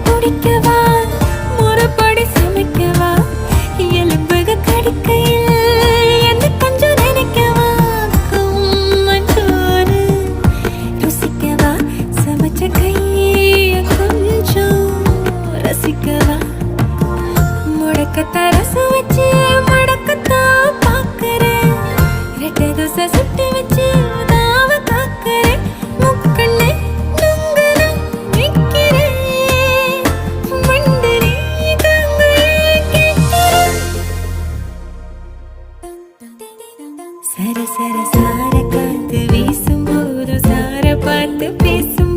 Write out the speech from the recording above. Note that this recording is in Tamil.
குடிக்கவா முறப்படி சமைக்கவா எலும்புக கடிக்கையில் என்ன கொஞ்சம் நினைக்கவா மஞ்சோறு ருசிக்கவா சமைச்ச கைய கொஞ்சம் ரசிக்கவா முடக்கத்தான் ரசம் வச்சு முடக்கத்தான் பாக்குறேன் ரெட்டை தோசை சுட்டு வச்சு தாவ காக்குறேன் முக்கண்ணு நுங்குன நிக்கிறேன் மண்டரி தங்கையே கேட்கிறேன் சர சர சார காத்து வீசும்போது சார பார்த்து பேசும்